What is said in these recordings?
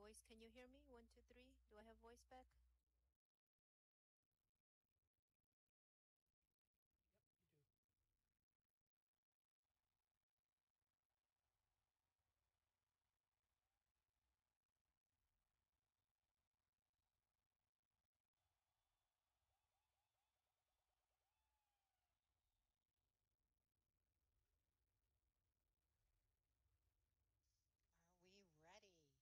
voice. Can you hear me? 1, 2, 3. Do I have voice back? Are we ready? We're about to start, everyone. You can have a seat.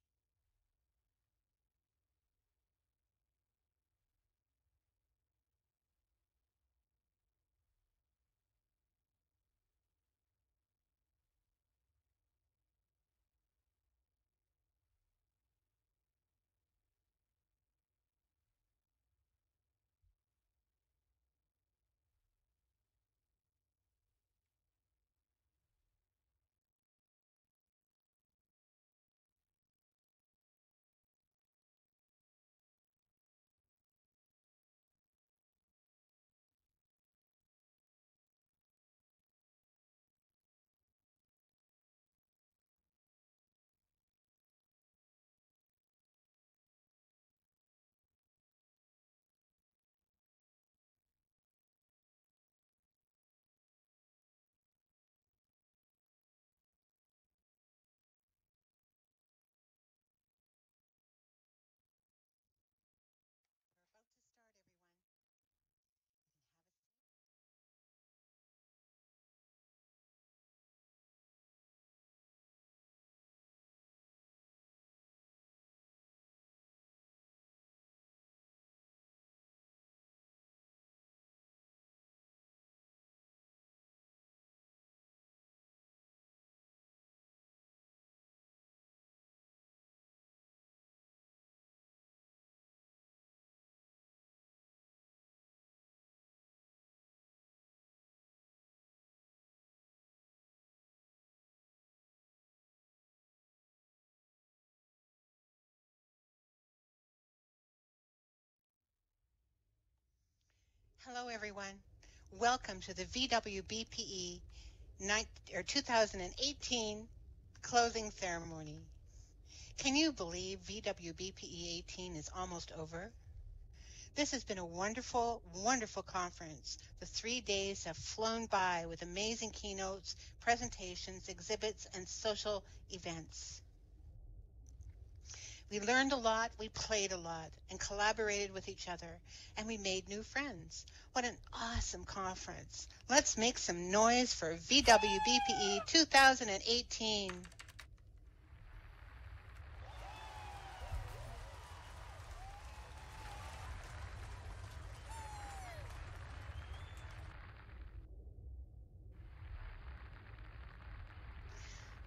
Hello, everyone. Welcome to the VWBPE 2018 closing ceremony. Can you believe VWBPE 18 is almost over? This has been a wonderful, wonderful conference. The 3 days have flown by with amazing keynotes, presentations, exhibits, and social events. We learned a lot, we played a lot, and collaborated with each other, and we made new friends. What an awesome conference. Let's make some noise for VWBPE 2018.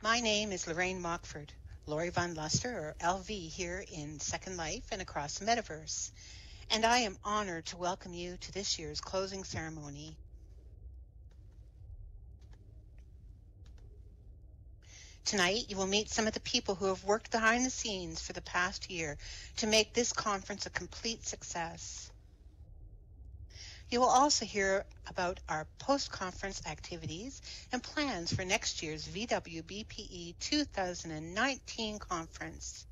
My name is Lorraine Mockford, Lori Von Luster, or LV, here in Second Life and across the metaverse. And I am honored to welcome you to this year's closing ceremony. Tonight, you will meet some of the people who have worked behind the scenes for the past year to make this conference a complete success. You will also hear about our post-conference activities and plans for next year's VWBPE 2019 conference.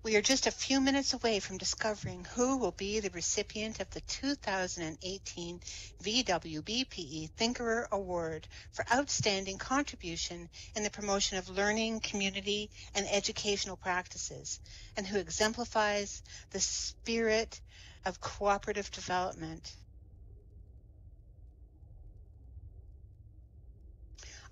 We are just a few minutes away from discovering who will be the recipient of the 2018 VWBPE Thinkerer Award for outstanding contribution in the promotion of learning, community, and educational practices, and who exemplifies the spirit of cooperative development.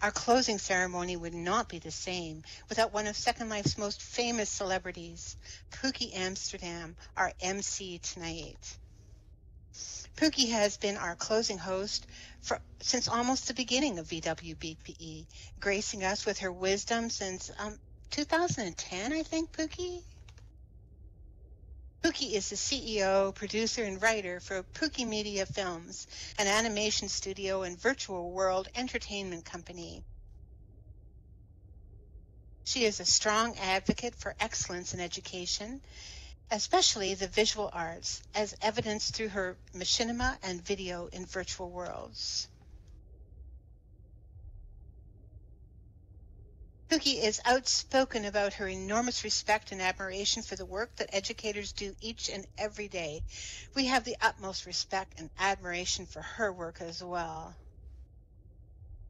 Our closing ceremony would not be the same without one of Second Life's most famous celebrities, Pooky Amsterdam, our MC tonight. Pooky has been our closing host since almost the beginning of VWBPE, gracing us with her wisdom since 2010, I think, Pooky? Pooky is the CEO, producer, and writer for Pooky Media Films, an animation studio and virtual world entertainment company. She is a strong advocate for excellence in education, especially the visual arts, as evidenced through her machinima and video in virtual worlds. Pooky is outspoken about her enormous respect and admiration for the work that educators do each and every day. We have the utmost respect and admiration for her work as well.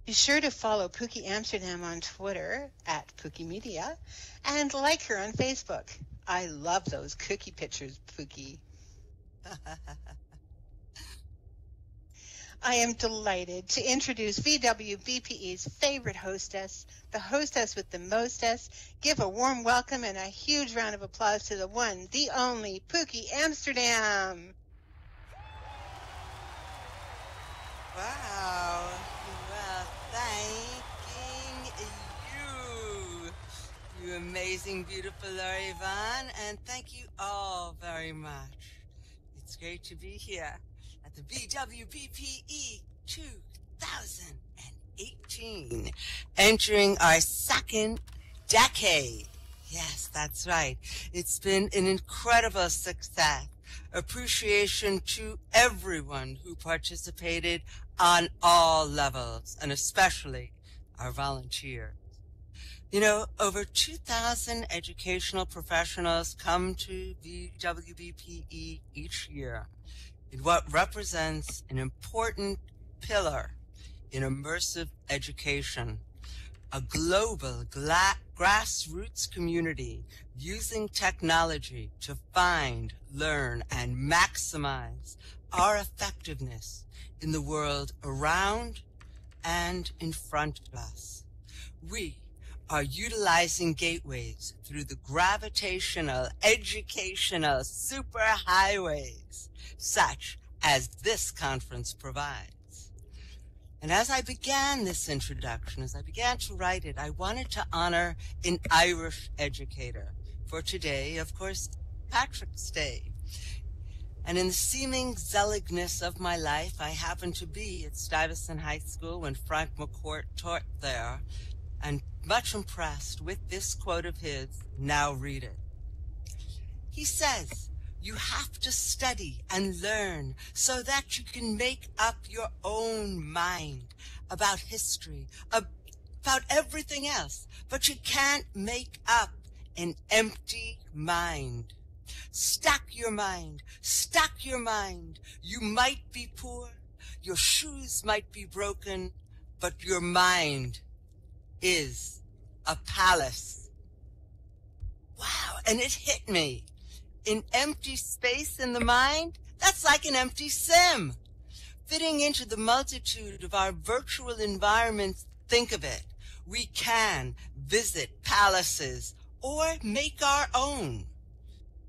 Be sure to follow Pooky Amsterdam on Twitter at Pooky Media and like her on Facebook. I love those cookie pictures, Pooky. I am delighted to introduce VWBPE's favorite hostess, the hostess with the mostess. Give a warm welcome and a huge round of applause to the one, the only, Pooky Amsterdam. Wow. Well, thanking you, you amazing, beautiful Laurie Yvonne, and thank you all very much. It's great to be here at the VWBPE 2018, entering our second decade. Yes, that's right. It's been an incredible success. Appreciation to everyone who participated on all levels, and especially our volunteers. You know, over 2,000 educational professionals come to VWBPE each year in what represents an important pillar in immersive education, a global grassroots community using technology to find, learn, and maximize our effectiveness in the world around and in front of us. We are utilizing gateways through the gravitational, educational superhighways, such as this conference provides. And as I began this introduction, as I began to write it, I wanted to honor an Irish educator. For today, of course, Patrick's Day. And in the seeming zealousness of my life, I happened to be at Stuyvesant High School when Frank McCourt taught there, and much impressed with this quote of his. Now read it. He says, "You have to study and learn so that you can make up your own mind about history, about everything else, but you can't make up an empty mind. Stack your mind, stack your mind. You might be poor, your shoes might be broken, but your mind is a palace." Wow, and it hit me. An empty space in the mind? That's like an empty sim. Fitting into the multitude of our virtual environments, think of it. We can visit palaces or make our own.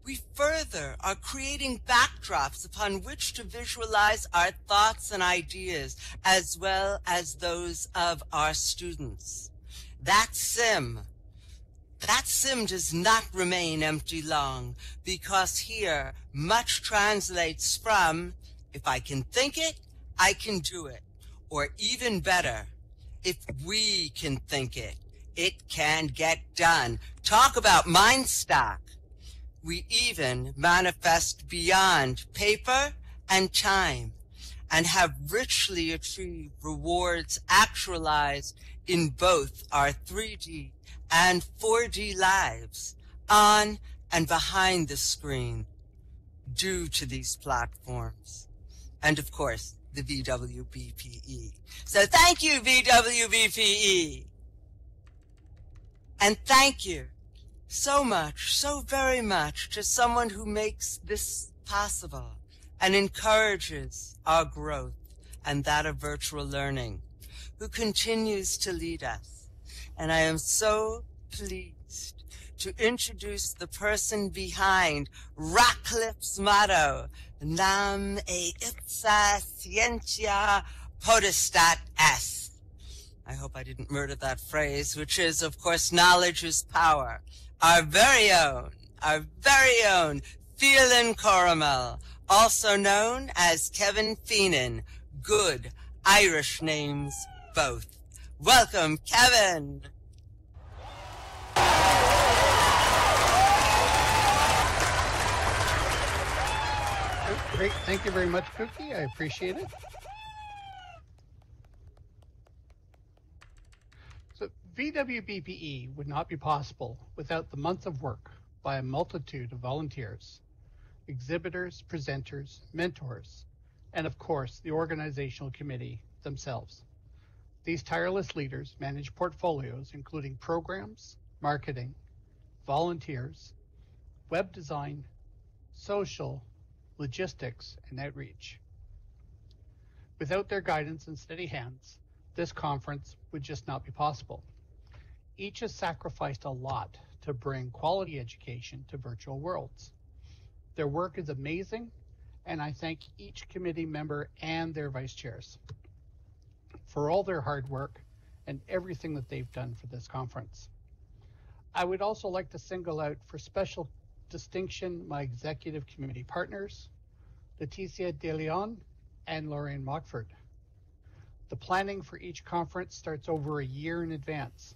We further are creating backdrops upon which to visualize our thoughts and ideas, as well as those of our students. That sim does not remain empty long, because here much translates from, if I can think it, I can do it. Or even better, if we can think it, it can get done. Talk about mind stock. We even manifest beyond paper and time, and have richly achieved rewards actualized in both our 3D and 4D lives, on and behind the screen, due to these platforms. And of course, the VWBPE. So thank you, VWBPE. And thank you so much, so very much, to someone who makes this possible and encourages our growth and that of virtual learning, who continues to lead us. And I am so pleased to introduce the person behind Ratcliffe's motto, Nam e ipsa scientia potestat est. I hope I didn't murder that phrase, which is, of course, knowledge is power. Our very own Phelan Coramel, also known as Kevin Feenan. Good Irish names both. Welcome, Kevin. Great. Thank you very much, Pooky. I appreciate it. So VWBPE would not be possible without the month of work by a multitude of volunteers, exhibitors, presenters, mentors, and of course the organizational committee themselves. These tireless leaders manage portfolios including programs, marketing, volunteers, web design, social, logistics, and outreach. Without their guidance and steady hands, this conference would just not be possible. Each has sacrificed a lot to bring quality education to virtual worlds. Their work is amazing, and I thank each committee member and their vice chairs for all their hard work and everything that they've done for this conference. I would also like to single out for special distinction my executive committee partners, Leticia De Leon and Lorraine Mockford. The planning for each conference starts over a year in advance.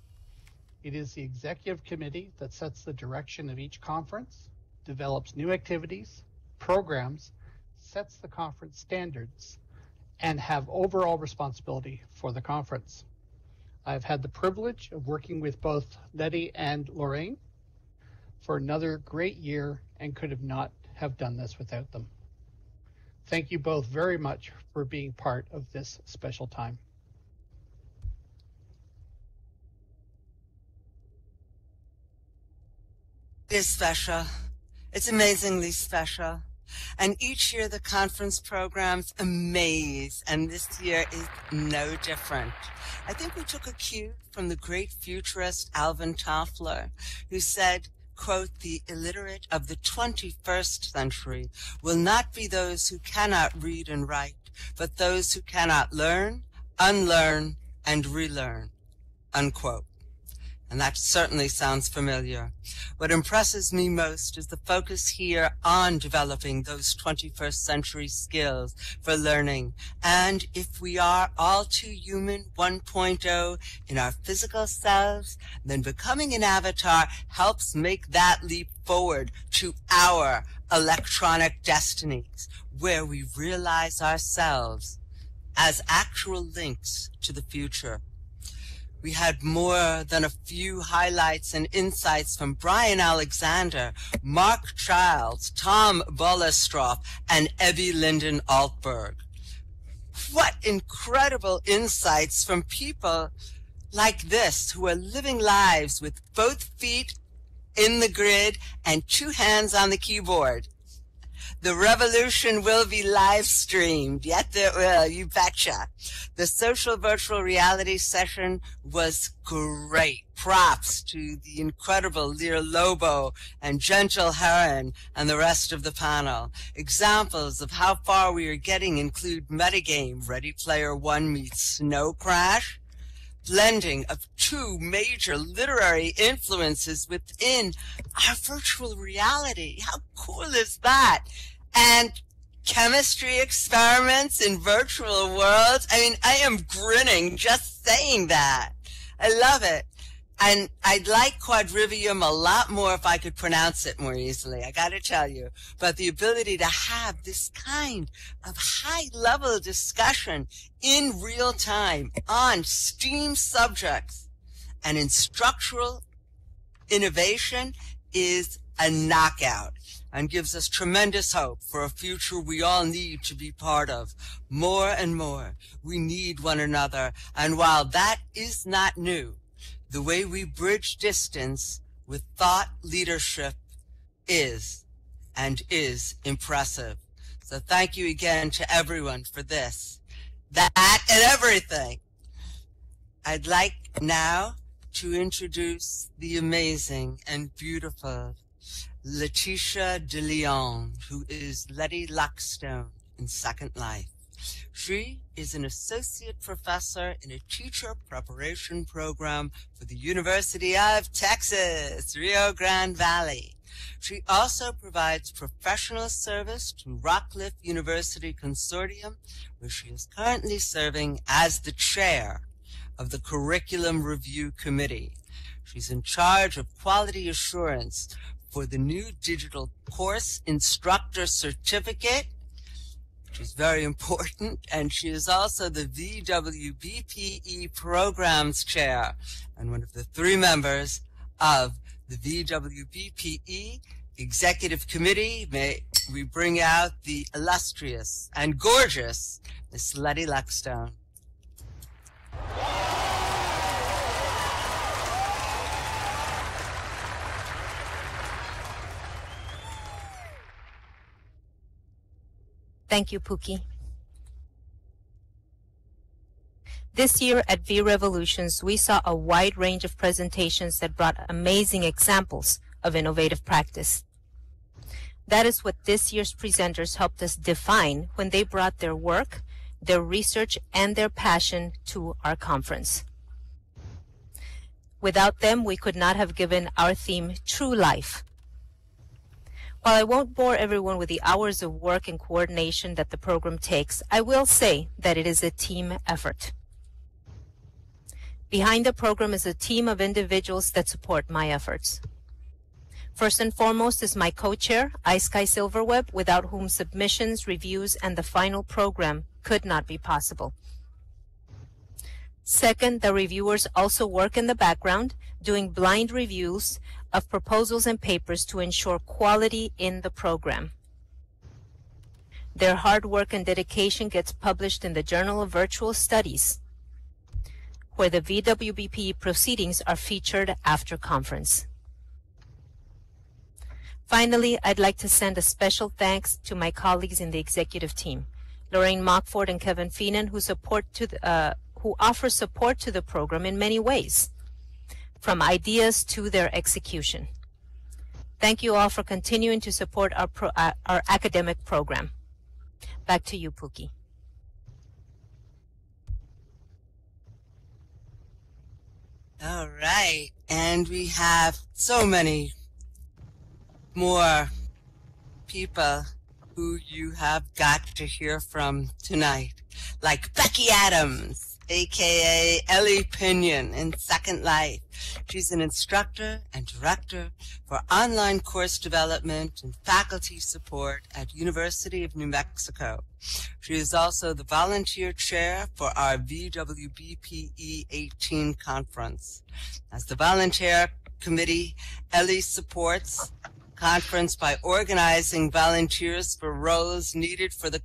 It is the executive committee that sets the direction of each conference, develops new activities, programs, sets the conference standards, and have overall responsibility for the conference. I've had the privilege of working with both Letty and Lorraine for another great year and could have not have done this without them. Thank you both very much for being part of this special time. It is special. It's amazingly special. And each year the conference programs amaze, and this year is no different. I think we took a cue from the great futurist Alvin Toffler, who said, quote, "The illiterate of the 21st century will not be those who cannot read and write, but those who cannot learn, unlearn, and relearn," unquote. And that certainly sounds familiar. What impresses me most is the focus here on developing those 21st century skills for learning. And if we are all too human 1.0 in our physical selves, then becoming an avatar helps make that leap forward to our electronic destinies, where we realize ourselves as actual links to the future. We had more than a few highlights and insights from Brian Alexander, Mark Childs, Tom Bolestroff, and Evie Linden Altberg. What incredible insights from people like this who are living lives with both feet in the grid and two hands on the keyboard. The revolution will be live streamed. Yet it will, you betcha. The social virtual reality session was great. Props to the incredible Lear Lobo and Gentle Heron and the rest of the panel. Examples of how far we are getting include metagame, Ready Player One meets Snow Crash, blending of two major literary influences within our virtual reality. How cool is that? And chemistry experiments in virtual worlds. I mean, I am grinning just saying that. I love it. And I'd like quadrivium a lot more if I could pronounce it more easily, I gotta tell you. But the ability to have this kind of high-level discussion in real time on STEAM subjects and in structural innovation is a knockout and gives us tremendous hope for a future we all need to be part of. More and more, we need one another. And while that is not new, the way we bridge distance with thought leadership is impressive. So thank you again to everyone for this, that, and everything. I'd like now to introduce the amazing and beautiful Leticia De Leon, who is Letty Luckstone in Second Life. She is an associate professor in a teacher preparation program for the University of Texas, Rio Grande Valley. She also provides professional service to Rockcliffe University Consortium, where she is currently serving as the chair of the Curriculum Review Committee. She's in charge of quality assurance for the new digital course instructor certificate She's very important, and she is also the VWBPE Programs Chair and one of the 3 members of the VWBPE Executive Committee. May we bring out the illustrious and gorgeous Miss Letty Luckstone. Thank you, Pooky. This year at V-Revolutions, we saw a wide range of presentations that brought amazing examples of innovative practice. That is what this year's presenters helped us define when they brought their work, their research, and their passion to our conference. Without them, we could not have given our theme true life. While I won't bore everyone with the hours of work and coordination that the program takes, I will say that it is a team effort. Behind the program is a team of individuals that support my efforts. First and foremost is my co-chair, iSky Silverweb, without whom submissions, reviews, and the final program could not be possible. Second, the reviewers also work in the background, doing blind reviews of proposals and papers to ensure quality in the program. Their hard work and dedication gets published in the Journal of Virtual Studies, where the VWBPE proceedings are featured after conference. Finally, I'd like to send a special thanks to my colleagues in the executive team, Lorraine Mockford and Kevin Feenan, who offer support to the program in many ways, from ideas to their execution. Thank you all for continuing to support our academic program. Back to you, Pooky. All right, and we have so many more people who you have got to hear from tonight, like Becky Adams, aka Ellie Pinion in Second Life. She's an instructor and director for online course development and faculty support at University of New Mexico. She is also the volunteer chair for our VWBPE 18 conference. As the volunteer committee, Ellie supports conference by organizing volunteers for roles needed so the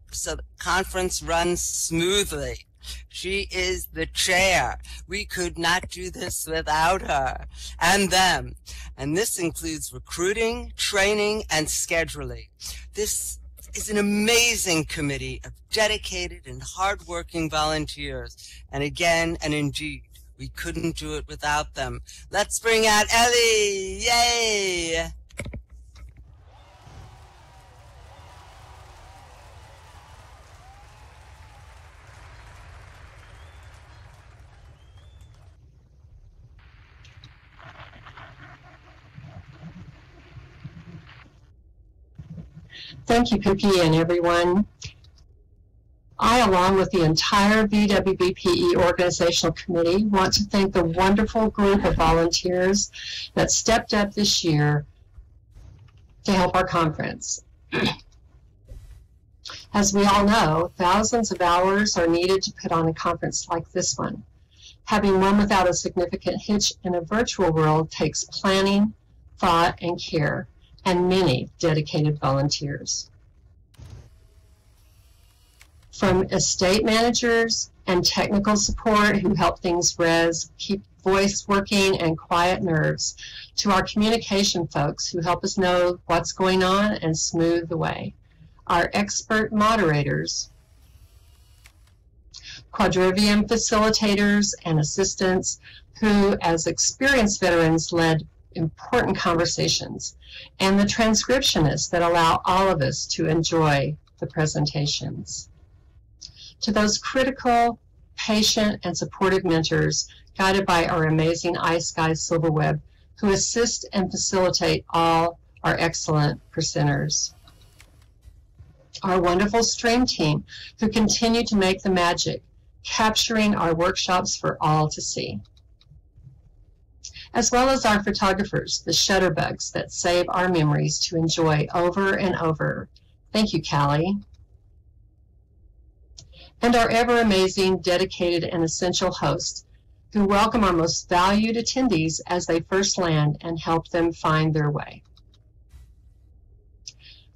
conference runs smoothly. She is the chair. We could not do this without her and them. And this includes recruiting, training, and scheduling. This is an amazing committee of dedicated and hardworking volunteers. And again, and indeed, we couldn't do it without them. Let's bring out Ellie. Yay! Thank you, Pooky, and everyone. I, along with the entire VWBPE Organizational Committee, want to thank the wonderful group of volunteers that stepped up this year to help our conference. As we all know, thousands of hours are needed to put on a conference like this one. Having one without a significant hitch in a virtual world takes planning, thought, and care, and many dedicated volunteers. From estate managers and technical support who help things keep voice working and quiet nerves, to our communication folks who help us know what's going on and smooth the way. Our expert moderators, quadrivium facilitators and assistants who, as experienced veterans, led important conversations, and the transcriptionists that allow all of us to enjoy the presentations. To those critical, patient, and supportive mentors guided by our amazing iSky Silverweb who assist and facilitate all our excellent presenters. Our wonderful stream team who continue to make the magic, capturing our workshops for all to see. As well as our photographers, the shutterbugs that save our memories to enjoy over and over. Thank you, Callie. and our ever-amazing, dedicated, and essential hosts who welcome our most valued attendees as they first land and help them find their way.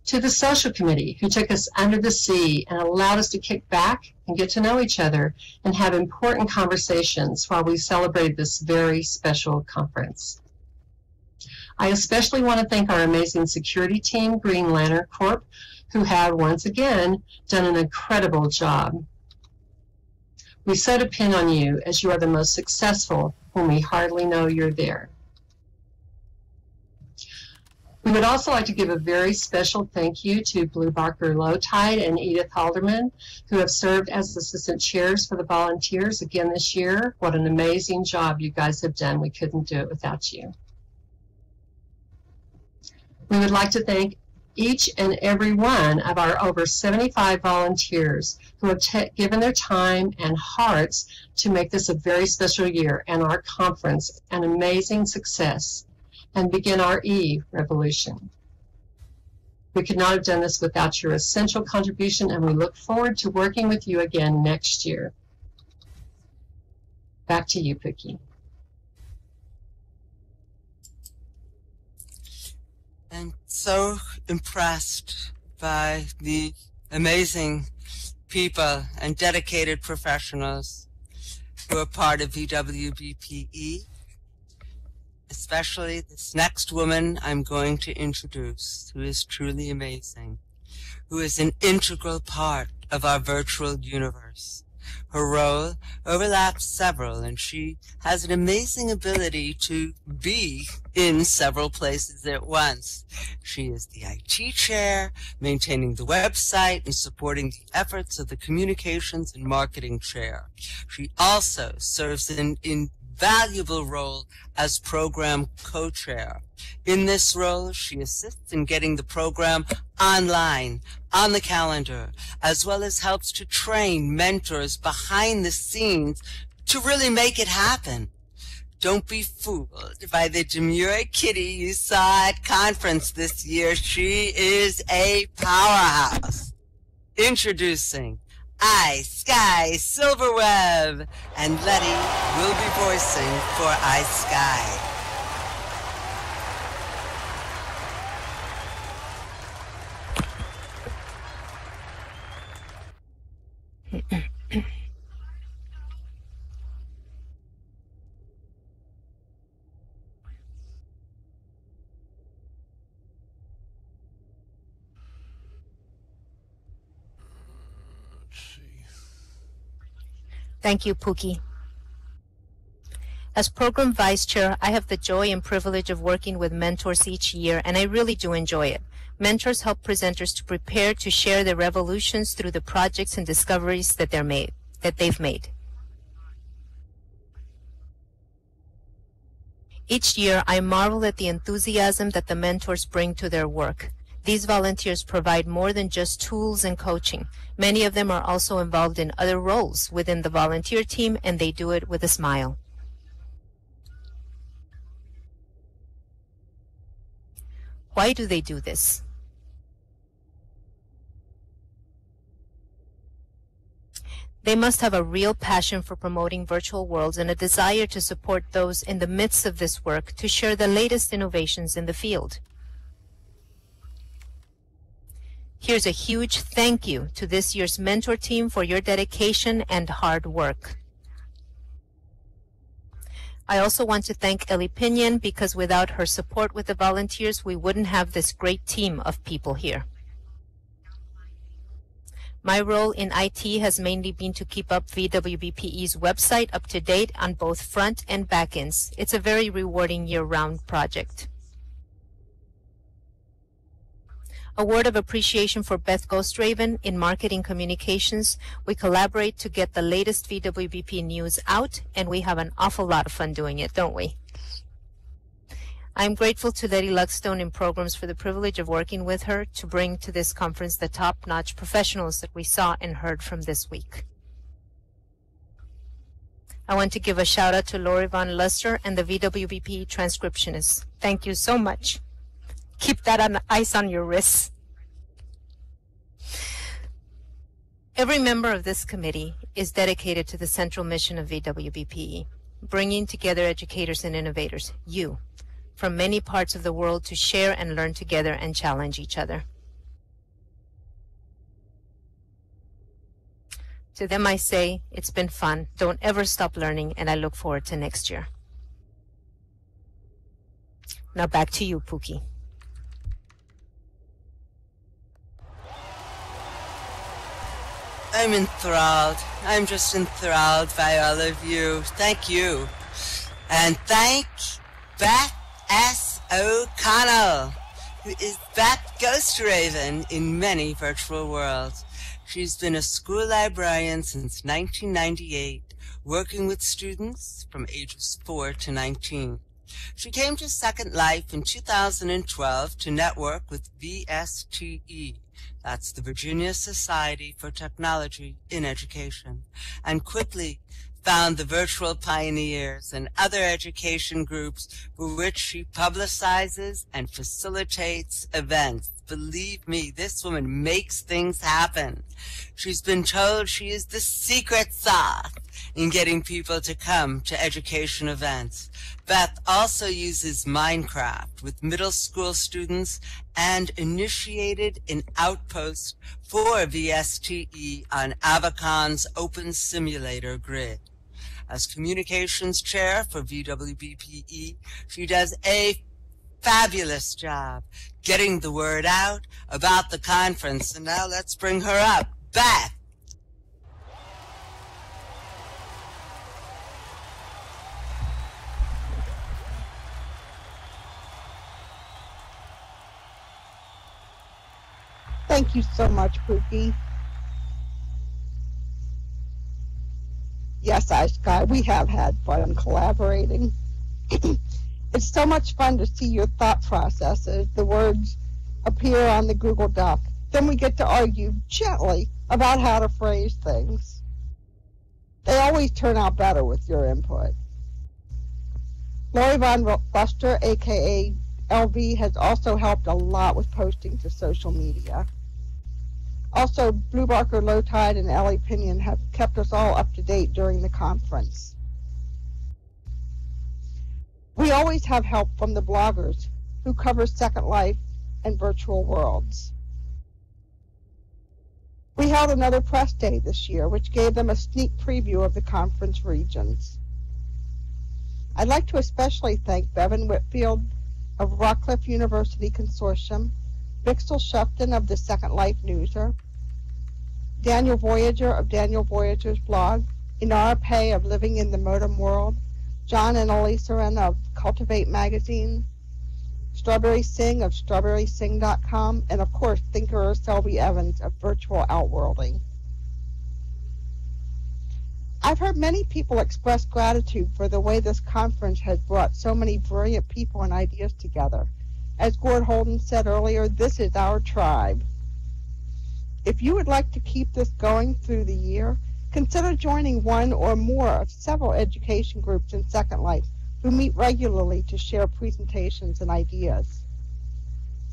To the social committee, who took us under the sea and allowed us to kick back and get to know each other and have important conversations while we celebrated this very special conference. I especially want to thank our amazing security team, Green Lantern Corp., who have once again done an incredible job. We so depend on you, as you are the most successful when we hardly know you're there. We would also like to give a very special thank you to Blue Barker Lowtide and Edith Halderman, who have served as assistant chairs for the volunteers again this year. What an amazing job you guys have done. We couldn't do it without you. We would like to thank each and every one of our over 75 volunteers who have given their time and hearts to make this a very special year and our conference an amazing success and begin our E-revolution. We could not have done this without your essential contribution, and we look forward to working with you again next year. Back to you, Pooky. And so impressed by the amazing people and dedicated professionals who are part of VWBPE, especially this next woman I'm going to introduce, who is truly amazing, who is an integral part of our virtual universe. Her role overlaps several, and she has an amazing ability to be in several places at once. She is the IT chair, maintaining the website and supporting the efforts of the communications and marketing chair. She also serves an invaluable role as program co-chair. In this role, she assists in getting the program online, on the calendar, as well as helps to train mentors behind the scenes to really make it happen. Don't be fooled by the demure kitty you saw at conference this year. She is a powerhouse. Introducing iSky Silverweb, and Letty will be voicing for iSky. Thank you, Pooky. As Program Vice Chair, I have the joy and privilege of working with mentors each year, and I really do enjoy it. Mentors help presenters to prepare to share their revolutions through the projects and discoveries that they've made. Each year, I marvel at the enthusiasm that the mentors bring to their work. These volunteers provide more than just tools and coaching. Many of them are also involved in other roles within the volunteer team, and they do it with a smile. Why do they do this? They must have a real passion for promoting virtual worlds and a desire to support those in the midst of this work to share the latest innovations in the field. Here's a huge thank you to this year's mentor team for your dedication and hard work. I also want to thank Ellie Pinion, because without her support with the volunteers, we wouldn't have this great team of people here. My role in IT has mainly been to keep up VWBPE's website up to date on both front and back ends. It's a very rewarding year-round project. A word of appreciation for Beth Ghostraven in Marketing Communications. We collaborate to get the latest VWBP news out, and we have an awful lot of fun doing it, don't we? I'm grateful to Letty Luckstone in Programs for the privilege of working with her to bring to this conference the top-notch professionals that we saw and heard from this week. I want to give a shout-out to Lori Von Luster and the VWBP transcriptionists. Thank you so much. Keep that ice on your wrists. Every member of this committee is dedicated to the central mission of VWBPE, bringing together educators and innovators, you, from many parts of the world to share and learn together and challenge each other. To them I say, it's been fun, don't ever stop learning, and I look forward to next year. Now back to you, Pooky. I'm enthralled. I'm just enthralled by all of you. Thank you. And thank Beth S. O'Connell, who is Beth Ghost Raven in many virtual worlds. She's been a school librarian since 1998, working with students from ages 4 to 19. She came to Second Life in 2012 to network with VSTE, that's the Virginia Society for Technology in Education, and quickly found the Virtual Pioneers and other education groups for which she publicizes and facilitates events. Believe me, this woman makes things happen. She's been told she is the secret sauce in getting people to come to education events. Beth also uses Minecraft with middle school students and initiated an outpost for VSTE on Avacon's Open Simulator grid. As communications chair for VWBPE, she does a fabulous job getting the word out about the conference. And now let's bring her up. Beth. Thank you so much, Pooky. Yes, Sky, we have had fun collaborating. It's so much fun to see your thought processes. The words appear on the Google Doc. Then we get to argue gently about how to phrase things. They always turn out better with your input. Lori Von Buster, aka LV, has also helped a lot with posting to social media. Also, Blue Barker Low Tide and Ellie Pinion have kept us all up to date during the conference. We always have help from the bloggers who cover Second Life and virtual worlds. We held another press day this year, which gave them a sneak preview of the conference regions. I'd like to especially thank Bevan Whitfield of Rockcliffe University Consortium, Bixel Shufton of the Second Life Newser, Daniel Voyager of Daniel Voyager's blog, Inara Pei of Living in the Modem World, John and Elisa of Cultivate Magazine, Strawberry Singh of StrawberrySing.com, and of course Thinkerer Selby Evans of Virtual Outworlding. I've heard many people express gratitude for the way this conference has brought so many brilliant people and ideas together. As Gord Holden said earlier, this is our tribe. If you would like to keep this going through the year, consider joining one or more of several education groups in Second Life who meet regularly to share presentations and ideas.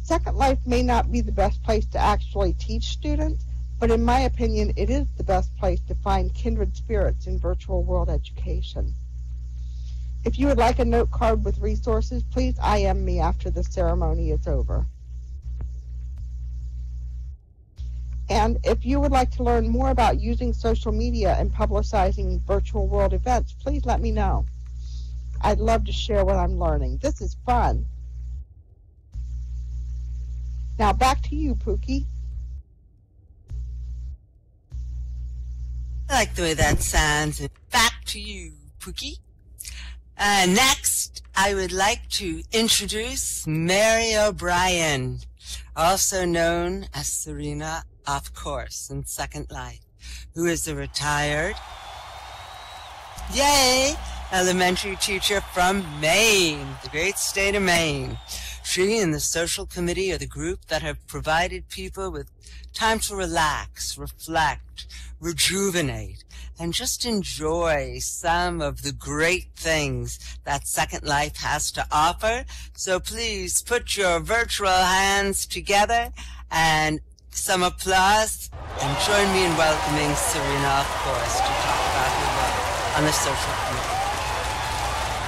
Second Life may not be the best place to actually teach students, but in my opinion, it is the best place to find kindred spirits in virtual world education. If you would like a note card with resources, please IM me after the ceremony is over. And if you would like to learn more about using social media and publicizing virtual world events, please let me know. I'd love to share what I'm learning. This is fun. Now back to you, Pooky. I like the way that sounds. Back to you, Pooky. Next, I would like to introduce Mary O'Brien, also known as Serena, of course, in Second Life, who is a retired, elementary teacher from Maine, the great state of Maine. She and the social committee are the group that have provided people with time to relax, reflect, rejuvenate, and just enjoy some of the great things that Second Life has to offer. So please put your virtual hands together and some applause and join me in welcoming Serena, of course, to talk about her work on the social committee.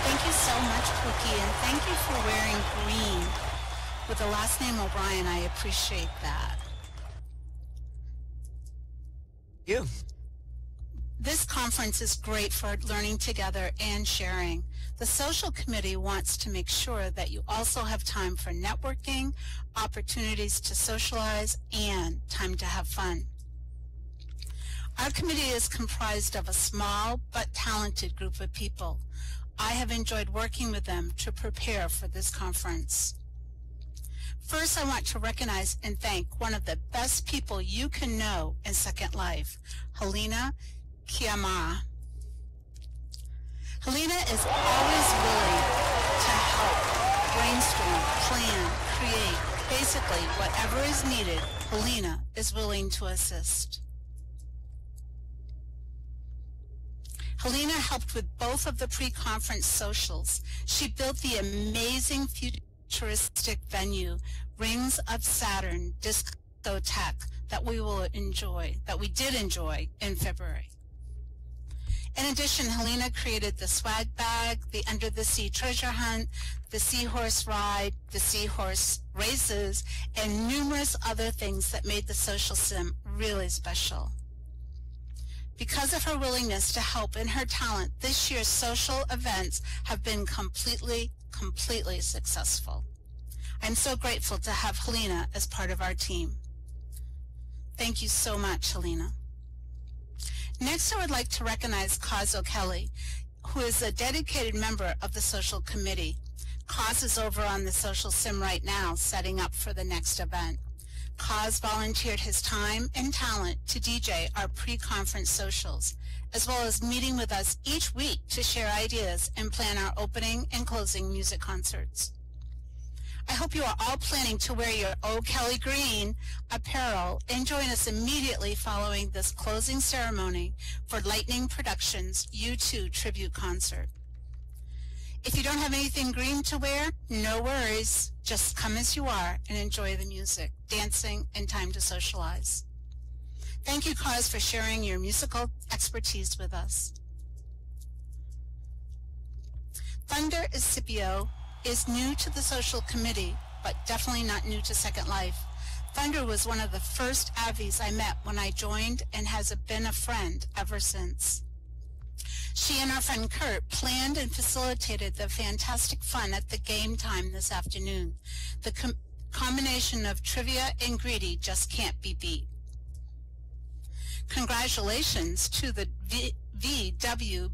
Thank you so much, Pooky, and thank you for wearing green with the last name O'Brien. I appreciate that. You. This conference is great for learning together and sharing. The social committee wants to make sure that you also have time for networking, opportunities to socialize, and time to have fun. Our committee is comprised of a small but talented group of people. I have enjoyed working with them to prepare for this conference. First, I want to recognize and thank one of the best people you can know in Second Life, Helena Kiama. Helena is always willing to help, brainstorm, plan, create, basically whatever is needed, Helena is willing to assist. Helena helped with both of the pre-conference socials. She built the amazing futuristic venue, Rings of Saturn Discotheque, that we did enjoy in February. In addition, Helena created the swag bag, the Under the Sea treasure hunt, the seahorse ride, the seahorse races, and numerous other things that made the social sim really special. Because of her willingness to help and her talent, this year's social events have been completely successful. I'm so grateful to have Helena as part of our team. Thank you so much, Helena. Next, I would like to recognize Kaz O'Kelly, who is a dedicated member of the social committee. Kaz is over on the social sim right now, setting up for the next event. Kaz volunteered his time and talent to DJ our pre-conference socials, as well as meeting with us each week to share ideas and plan our opening and closing music concerts. I hope you are all planning to wear your O'Kelly green apparel and join us immediately following this closing ceremony for Lightning Productions' U2 tribute concert. If you don't have anything green to wear, no worries. Just come as you are and enjoy the music, dancing, and time to socialize. Thank you, Kaz, for sharing your musical expertise with us. Thunder Escipio is new to the social committee, but definitely not new to Second Life. Thunder was one of the first Avies I met when I joined and has been a friend ever since. She and our friend Kurt planned and facilitated the fantastic fun at the game time this afternoon. The combination of trivia and greedy just can't be beat. Congratulations to the VWBPE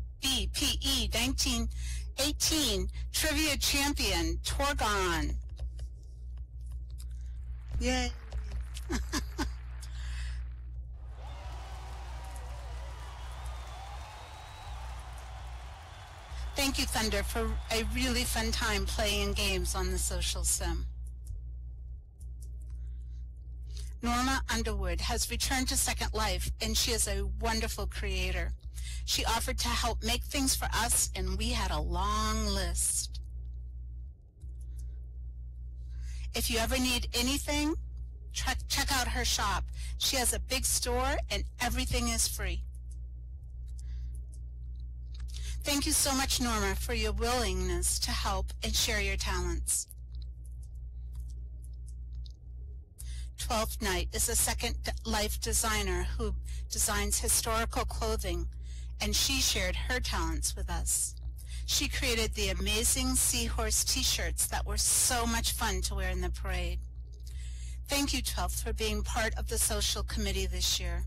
1918 Trivia Champion, Torgon. Yay. Thank you, Thunder, for a really fun time playing games on the social sim. Norma Underwood has returned to Second Life, and she is a wonderful creator. She offered to help make things for us, and we had a long list. If you ever need anything, check out her shop. She has a big store, and everything is free. Thank you so much, Norma, for your willingness to help and share your talents. 12th Night is a Second Life designer who designs historical clothing, and she shared her talents with us. She created the amazing seahorse t-shirts that were so much fun to wear in the parade. Thank you, 12th, for being part of the social committee this year.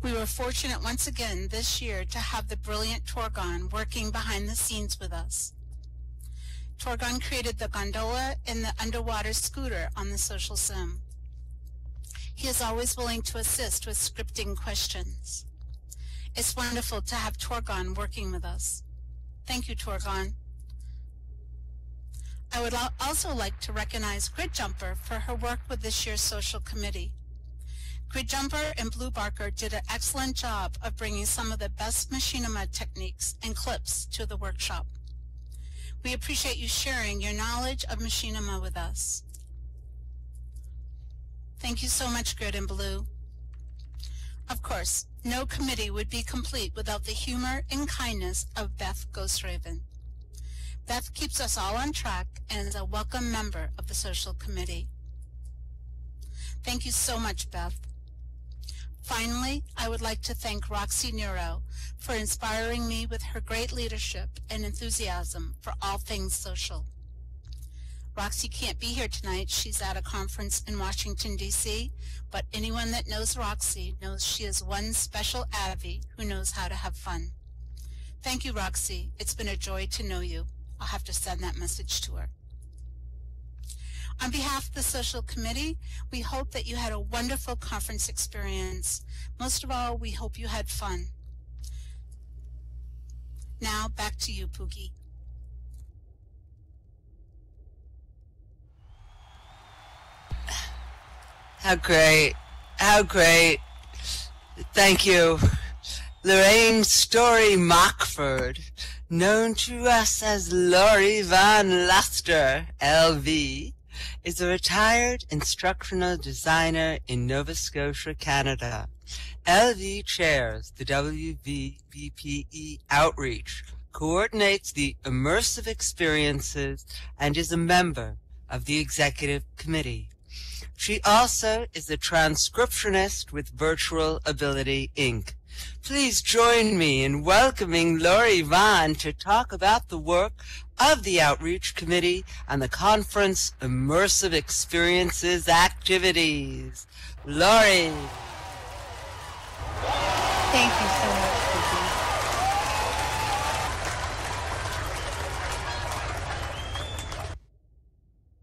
We were fortunate once again this year to have the brilliant Torgon working behind the scenes with us. Torgon created the gondola and the underwater scooter on the social sim. He is always willing to assist with scripting questions. It's wonderful to have Torgon working with us. Thank you, Torgon. I would also like to recognize Grid Jumper for her work with this year's social committee. Grid Jumper and Blue Barker did an excellent job of bringing some of the best machinima techniques and clips to the workshop. We appreciate you sharing your knowledge of machinima with us. Thank you so much, Grid and Blue. Of course, no committee would be complete without the humor and kindness of Beth Ghostraven. Beth keeps us all on track and is a welcome member of the Social Committee. Thank you so much, Beth. Finally, I would like to thank Roxy Nero for inspiring me with her great leadership and enthusiasm for all things social. Roxy can't be here tonight. She's at a conference in Washington, D.C., but anyone that knows Roxy knows she is one special Abby who knows how to have fun. Thank you, Roxy. It's been a joy to know you. I'll have to send that message to her. On behalf of the Social Committee, we hope that you had a wonderful conference experience. Most of all, we hope you had fun. Now, back to you, Pooky. How great. How great. Thank you. Lorraine Story Mockford, known to us as Laurie Van Luster, LV, is a retired instructional designer in Nova Scotia, Canada. LV chairs the VWBPE Outreach, coordinates the immersive experiences, and is a member of the Executive Committee. She also is a transcriptionist with Virtual Ability, Inc. Please join me in welcoming Laurie Van to talk about the work of the Outreach Committee and the conference Immersive Experiences activities. Laurie. Thank you so much, Pooky.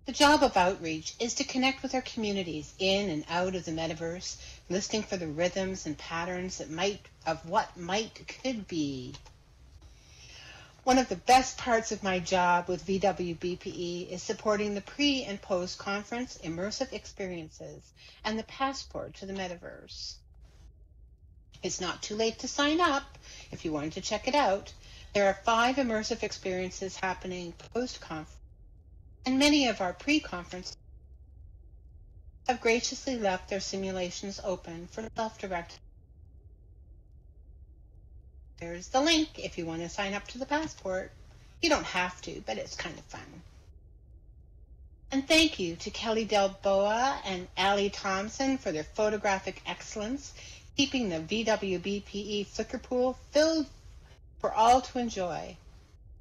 The job of outreach is to connect with our communities in and out of the metaverse, listening for the rhythms and patterns of what could be. One of the best parts of my job with VWBPE is supporting the pre- and post-conference immersive experiences and the passport to the metaverse. It's not too late to sign up if you wanted to check it out. There are 5 immersive experiences happening post-conference, and many of our pre-conference have graciously left their simulations open for self-directed. There's the link if you want to sign up to the passport. You don't have to, but it's kind of fun. And thank you to Kelly Delboa and Allie Thompson for their photographic excellence, keeping the VWBPE Flickr pool filled for all to enjoy.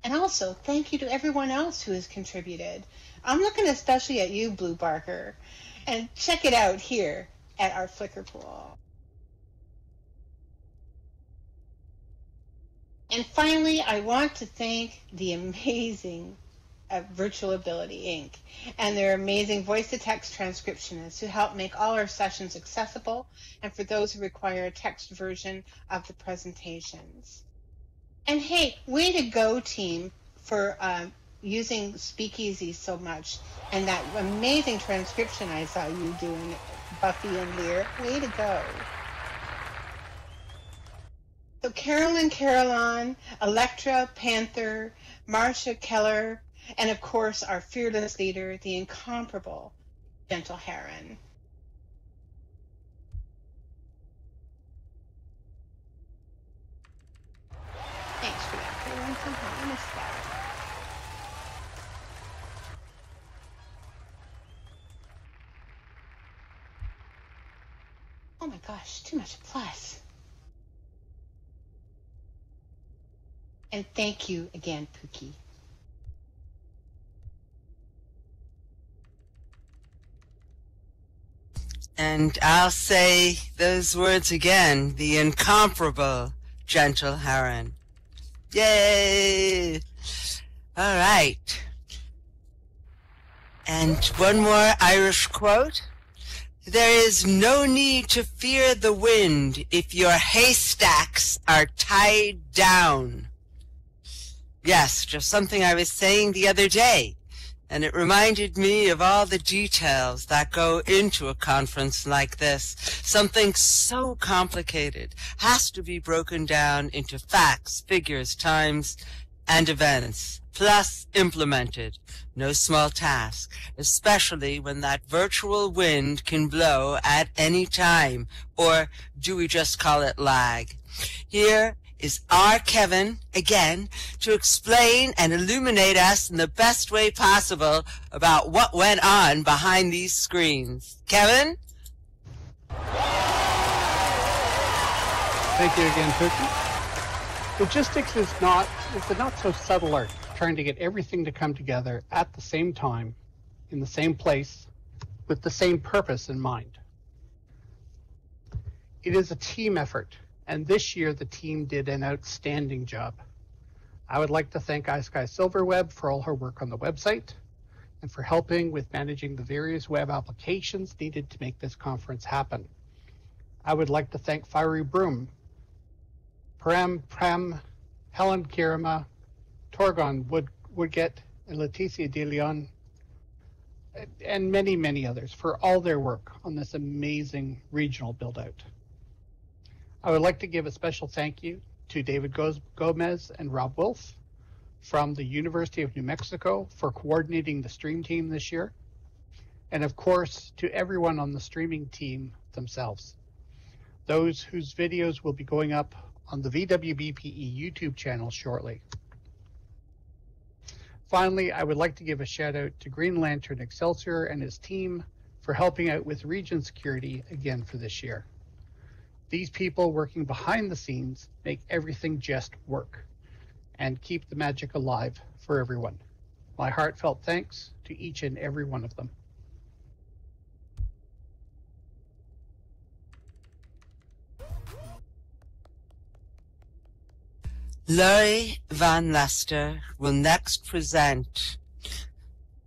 And also, thank you to everyone else who has contributed. I'm looking especially at you, Blue Barker. And check it out here at our Flickr pool. And finally, I want to thank the amazing Virtual Ability, Inc. and their amazing voice-to-text transcriptionists who help make all our sessions accessible and for those who require a text version of the presentations. And hey, way to go, team, for using Speakeasy so much and that amazing transcription I saw you doing, Buffy and Lear. Way to go. So Carolyn Caroline, Electra, Panther, Marcia Keller, and of course our fearless leader, the incomparable Gentle Heron. Thanks for that, Carolyn. Somehow I missed that. Oh my gosh, too much plus. And thank you again, Pooky. And I'll say those words again, the incomparable Gentle Heron. Yay! All right. And one more Irish quote. There is no need to fear the wind if your haystacks are tied down. Yes, just something I was saying the other day, and it reminded me of all the details that go into a conference like this. Something so complicated has to be broken down into facts, figures, times, and events. plus implemented. No small task, especially when that virtual wind can blow at any time, or do we just call it lag? Here is our Kevin, again, to explain and illuminate us in the best way possible about what went on behind these screens. Kevin? Thank you again, Pooky. Logistics is a not so subtle art, trying to get everything to come together at the same time, in the same place, with the same purpose in mind. It is a team effort, and this year the team did an outstanding job. I would like to thank iSky Silverweb for all her work on the website and for helping with managing the various web applications needed to make this conference happen. I would like to thank Fiery Broom, Prem, Helen Kirima, Torgon Woodgett, and Leticia De Leon, and many, many others for all their work on this amazing regional build-out. I would like to give a special thank you to David Gomez and Rob Wolf from the University of New Mexico for coordinating the stream team this year, and of course to everyone on the streaming team themselves, those whose videos will be going up on the VWBPE YouTube channel shortly. Finally, I would like to give a shout out to Green Lantern Excelsior and his team for helping out with region security again for this year. These people working behind the scenes make everything just work and keep the magic alive for everyone. My heartfelt thanks to each and every one of them. Laurie Van Lester will next present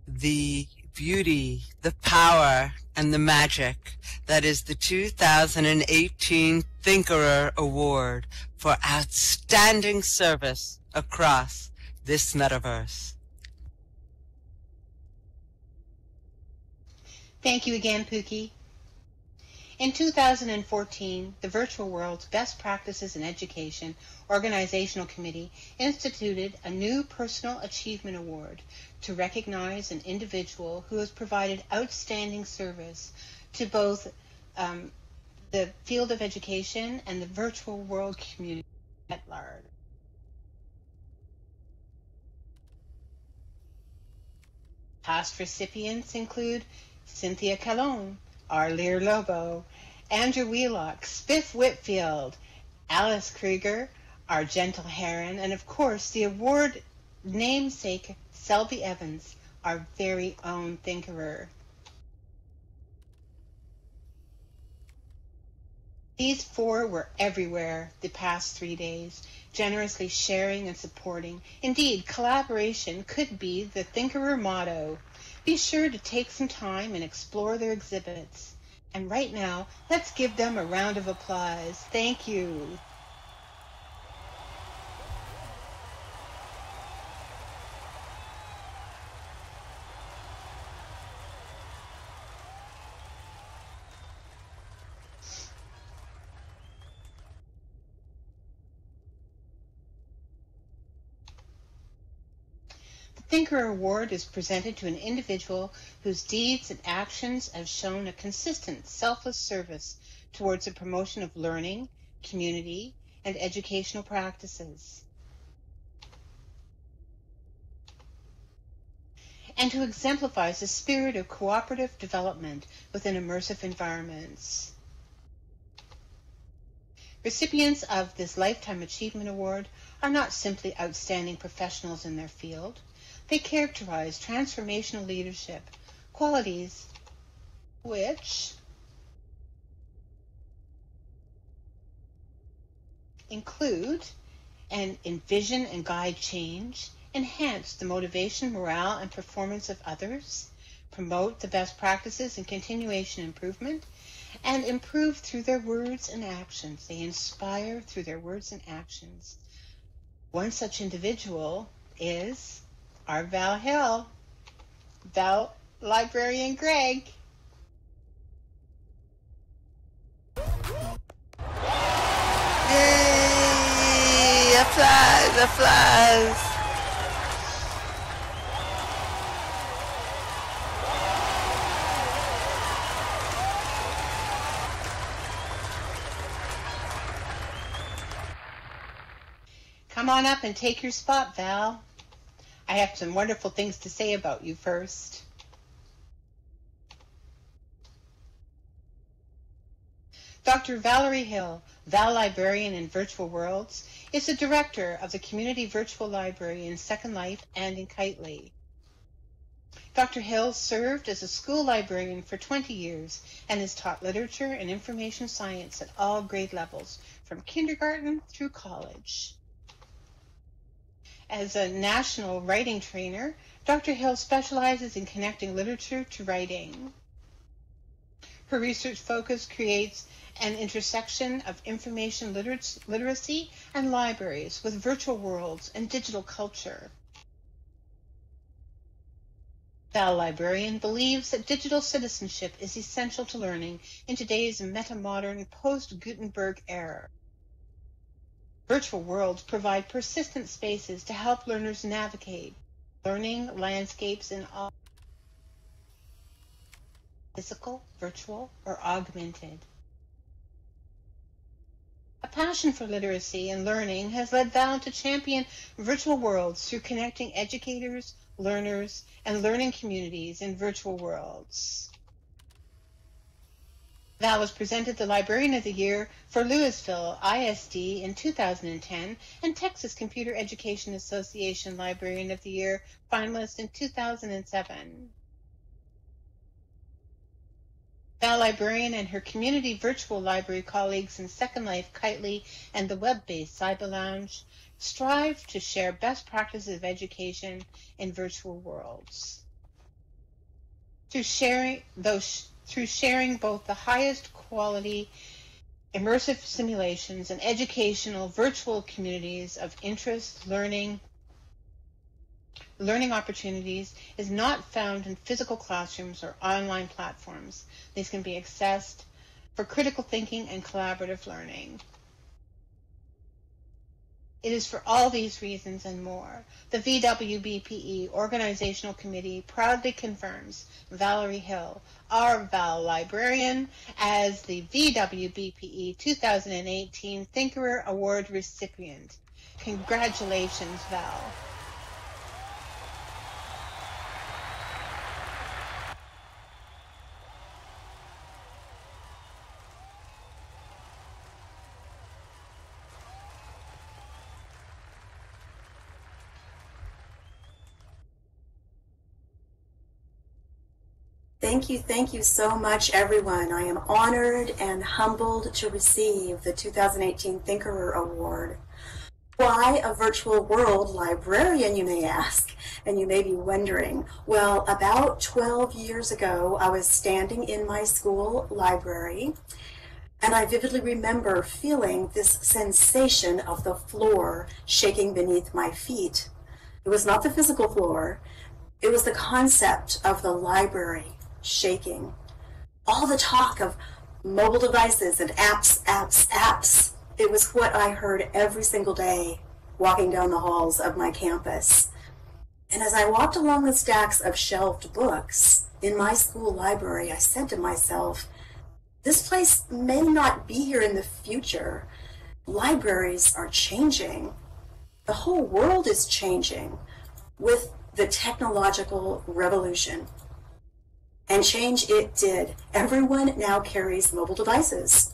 the beauty, the power, and the magic that is the 2018 Thinkerer Award for outstanding service across this metaverse. Thank you again, Pooky. In 2014, the Virtual World's Best Practices in Education Organizational Committee instituted a new Personal Achievement Award to recognize an individual who has provided outstanding service to both the field of education and the virtual world community at large. Past recipients include Cynthia Calone, Arlir Lobo, Andrew Wheelock, Spiff Whitfield, Alice Krieger, our gentle heron, and of course the award namesake Selby Evans, our very own Thinkerer. These four were everywhere the past 3 days, generously sharing and supporting. Indeed, collaboration could be the Thinkerer motto. Be sure to take some time and explore their exhibits. And right now, let's give them a round of applause. Thank you. Thinkerer Award is presented to an individual whose deeds and actions have shown a consistent, selfless service towards the promotion of learning, community, and educational practices, and who exemplifies the spirit of cooperative development within immersive environments. Recipients of this Lifetime Achievement Award are not simply outstanding professionals in their field. They characterize transformational leadership, qualities which include and envision and guide change, enhance the motivation, morale, and performance of others, promote the best practices and continuation improvement, and improve through their words and actions. They inspire through their words and actions. One such individual is our Val Hill, Val Librarian Greg. Yay! Applause, applause. Come on up and take your spot, Val. I have some wonderful things to say about you first. Dr. Valerie Hill, Val Librarian in Virtual Worlds, is the director of the Community Virtual Library in Second Life and in Kitely. Dr. Hill served as a school librarian for 20 years and has taught literature and information science at all grade levels, from kindergarten through college. As a national writing trainer, Dr. Hill specializes in connecting literature to writing. Her research focus creates an intersection of information literacy and libraries with virtual worlds and digital culture. Val Librarian believes that digital citizenship is essential to learning in today's meta-modern post-Gutenberg era. Virtual worlds provide persistent spaces to help learners navigate learning landscapes in all physical, virtual, or augmented. A passion for literacy and learning has led Val to champion virtual worlds through connecting educators, learners, and learning communities in virtual worlds. Val was presented the Librarian of the Year for Louisville ISD in 2010 and Texas Computer Education Association Librarian of the Year finalist in 2007. Val Librarian and her community virtual library colleagues in Second Life, Kitely, and the web-based Cyber Lounge strive to share best practices of education in virtual worlds. Through sharing both the highest quality immersive simulations and educational virtual communities of interest, learning opportunities is not found in physical classrooms or online platforms. These can be accessed for critical thinking and collaborative learning. It is for all these reasons and more, the VWBPE Organizational Committee proudly confirms Valerie Hill, our Val Librarian, as the VWBPE 2018 Thinkerer Award recipient. Congratulations, Val. Thank you so much, everyone. I am honored and humbled to receive the 2018 Thinkerer Award. Why a virtual world librarian, you may ask, and you may be wondering. Well, about 12 years ago, I was standing in my school library, and I vividly remember feeling this sensation of the floor shaking beneath my feet. It was not the physical floor, it was the concept of the library shaking. All the talk of mobile devices and apps. It was what I heard every single day walking down the halls of my campus. And as I walked along the stacks of shelved books in my school library, I said to myself, this place may not be here in the future. Libraries are changing. The whole world is changing with the technological revolution. And change it did. Everyone now carries mobile devices,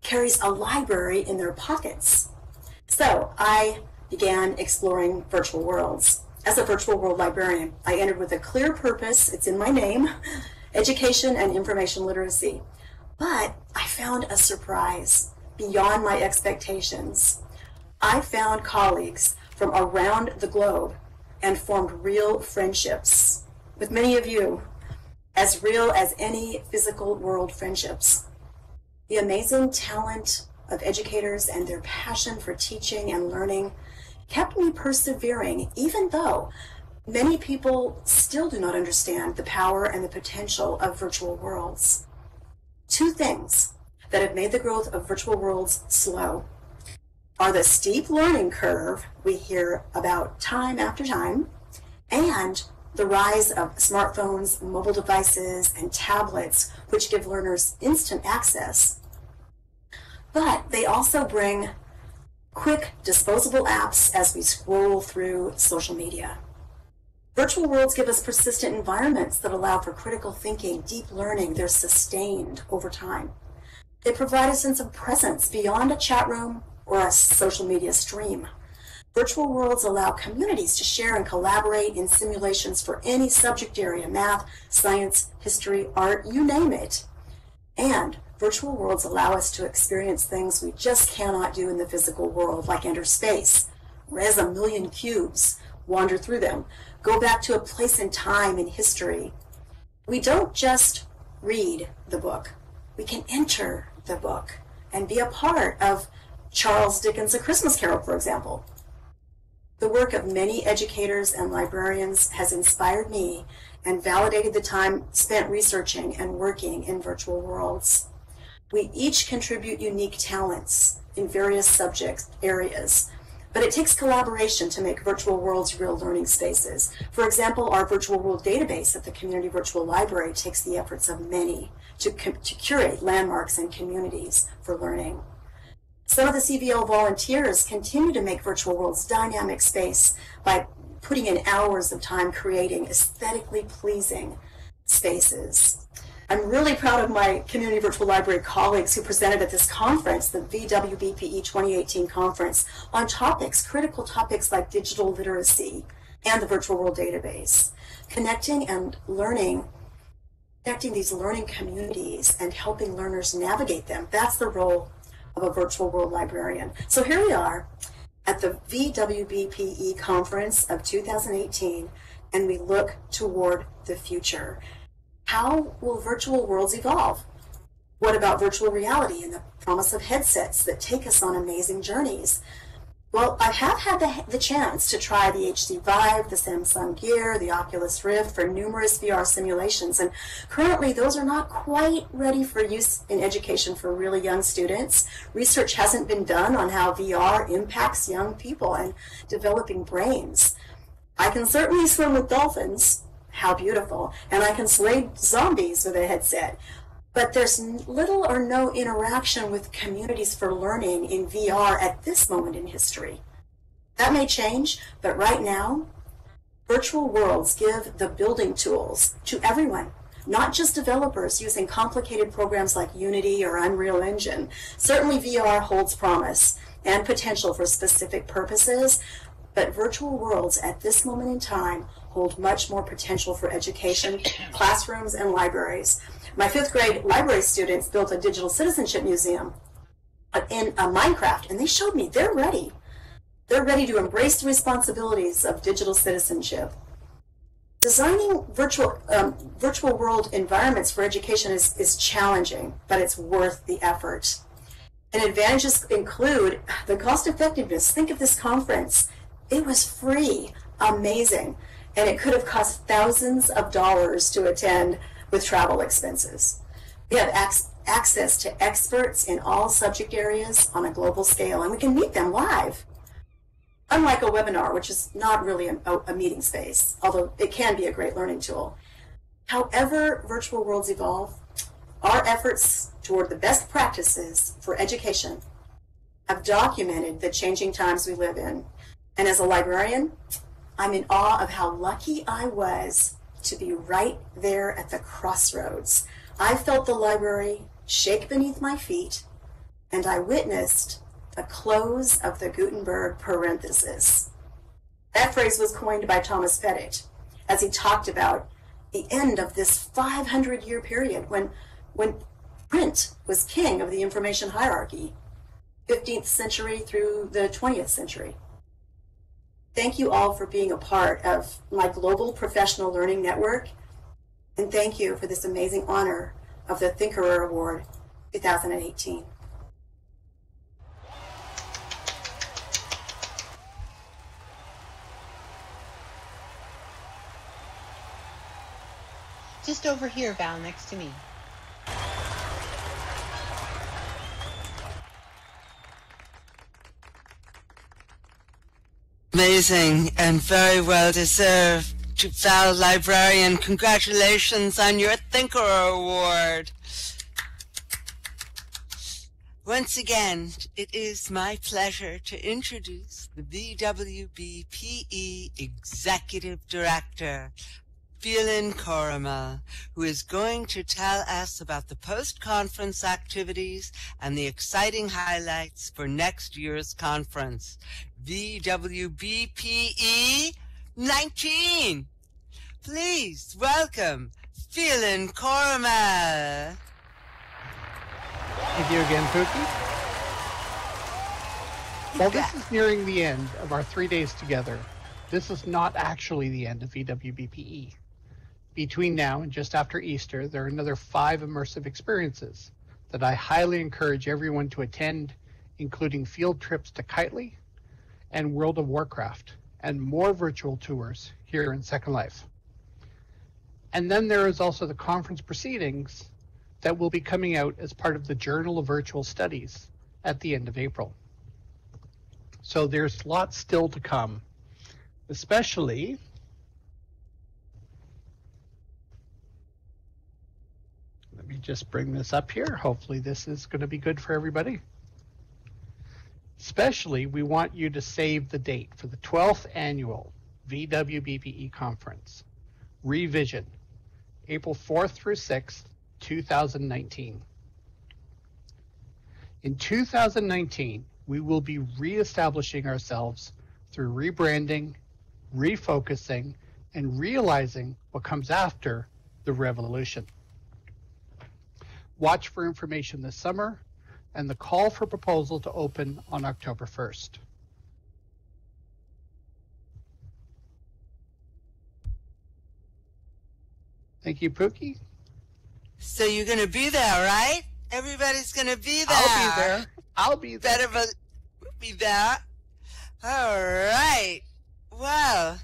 carries a library in their pockets. So I began exploring virtual worlds. As a virtual world librarian, I entered with a clear purpose. It's in my name, education and information literacy. But I found a surprise beyond my expectations. I found colleagues from around the globe and formed real friendships with many of you, as real as any physical world friendships. The amazing talent of educators and their passion for teaching and learning kept me persevering, even though many people still do not understand the power and the potential of virtual worlds. Two things that have made the growth of virtual worlds slow are the steep learning curve we hear about time after time, and the rise of smartphones, mobile devices, and tablets, which give learners instant access. But they also bring quick, disposable apps as we scroll through social media. Virtual worlds give us persistent environments that allow for critical thinking, deep learning. They're sustained over time. They provide a sense of presence beyond a chat room or a social media stream. Virtual worlds allow communities to share and collaborate in simulations for any subject area, math, science, history, art, you name it. And virtual worlds allow us to experience things we just cannot do in the physical world, like enter space, res a million cubes, wander through them, go back to a place in time in history. We don't just read the book. We can enter the book and be a part of Charles Dickens' A Christmas Carol, for example. The work of many educators and librarians has inspired me and validated the time spent researching and working in virtual worlds. We each contribute unique talents in various subject areas, but it takes collaboration to make virtual worlds real learning spaces. For example, our virtual world database at the Community Virtual Library takes the efforts of many to curate landmarks and communities for learning. Some of the CVL volunteers continue to make virtual worlds dynamic space by putting in hours of time creating aesthetically pleasing spaces. I'm really proud of my Community Virtual Library colleagues who presented at this conference, the VWBPE 2018 conference, on topics, critical topics like digital literacy and the virtual world database. Connecting these learning communities and helping learners navigate them, that's the role of a virtual world librarian. So here we are at the VWBPE conference of 2018, and we look toward the future. How will virtual worlds evolve? What about virtual reality and the promise of headsets that take us on amazing journeys? Well, I have had the chance to try the HTC Vive, the Samsung Gear, the Oculus Rift for numerous VR simulations, and currently those are not quite ready for use in education for really young students. Research hasn't been done on how VR impacts young people and developing brains. I can certainly swim with dolphins, how beautiful, and I can slay zombies with a headset. But there's little or no interaction with communities for learning in VR at this moment in history. That may change, but right now, virtual worlds give the building tools to everyone, not just developers using complicated programs like Unity or Unreal Engine. Certainly VR holds promise and potential for specific purposes, but virtual worlds at this moment in time hold much more potential for education, classrooms, and libraries. My 5th grade library students built a digital citizenship museum in Minecraft, and they showed me they're ready. They're ready to embrace the responsibilities of digital citizenship. Designing virtual world environments for education is challenging, but it's worth the effort. And advantages include the cost effectiveness. Think of this conference. It was free, amazing, and it could have cost thousands of dollars to attend with travel expenses. We have access to experts in all subject areas on a global scale, and we can meet them live. Unlike a webinar, which is not really a meeting space, although it can be a great learning tool. However virtual worlds evolve, our efforts toward the best practices for education have documented the changing times we live in. And as a librarian, I'm in awe of how lucky I was to be right there at the crossroads. I felt the library shake beneath my feet, and I witnessed the close of the Gutenberg parenthesis. That phrase was coined by Thomas Pettit as he talked about the end of this 500-year period when print was king of the information hierarchy, 15th century through the 20th century. Thank you all for being a part of my global professional learning network, and thank you for this amazing honor of the Thinkerer Award 2018. Just over here, Val, next to me. Amazing and very well deserved to Val Librarian. Congratulations on your Thinkerer Award. Once again, it is my pleasure to introduce the VWBPE Executive Director, Phelan Corrimal, who is going to tell us about the post-conference activities and the exciting highlights for next year's conference, VWBPE 19. Please welcome Phelan Corrimal. Thank you again, Pooky. While this is nearing the end of our 3 days together, this is not actually the end of VWBPE. Between now and just after Easter, there are another 5 immersive experiences that I highly encourage everyone to attend, including field trips to Kitely and World of Warcraft, and more virtual tours here in Second Life. And then there is also the conference proceedings that will be coming out as part of the Journal of Virtual Studies at the end of April. So there's lots still to come, especially let me just bring this up here. Hopefully this is going to be good for everybody. Especially, we want you to save the date for the 12th annual VWBPE conference, Revision, April 4th through 6th, 2019. In 2019, we will be reestablishing ourselves through rebranding, refocusing, and realizing what comes after the revolution. Watch for information this summer and the call for proposal to open on October 1st. Thank you, Pooky. So you're going to be there, right? Everybody's going to be there. I'll be there. I'll be there. Better be there. All right. Well,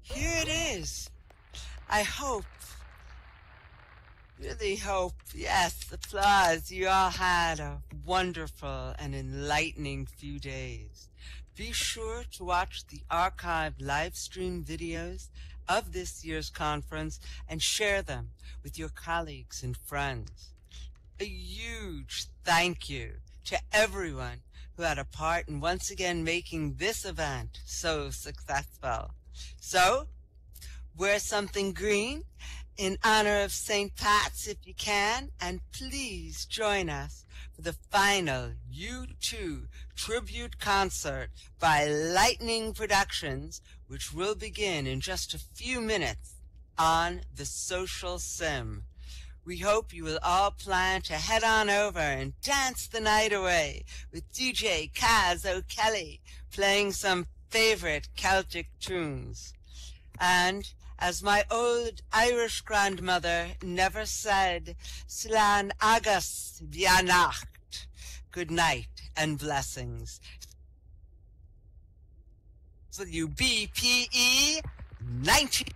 here it is. I hope, really hope, yes, applause, you all had a wonderful and enlightening few days. Be sure to watch the archived live stream videos of this year's conference and share them with your colleagues and friends. A huge thank you to everyone who had a part in once again making this event so successful. So, wear something green in honor of St. Pat's if you can, and please join us for the final U2 tribute concert by Lightning Productions, which will begin in just a few minutes on the Social Sim. We hope you will all plan to head on over and dance the night away with DJ Kaz O'Kelly playing some favorite Celtic tunes. And as my old Irish grandmother never said, Slán agus bianacht, good night and blessings. WBPE 19.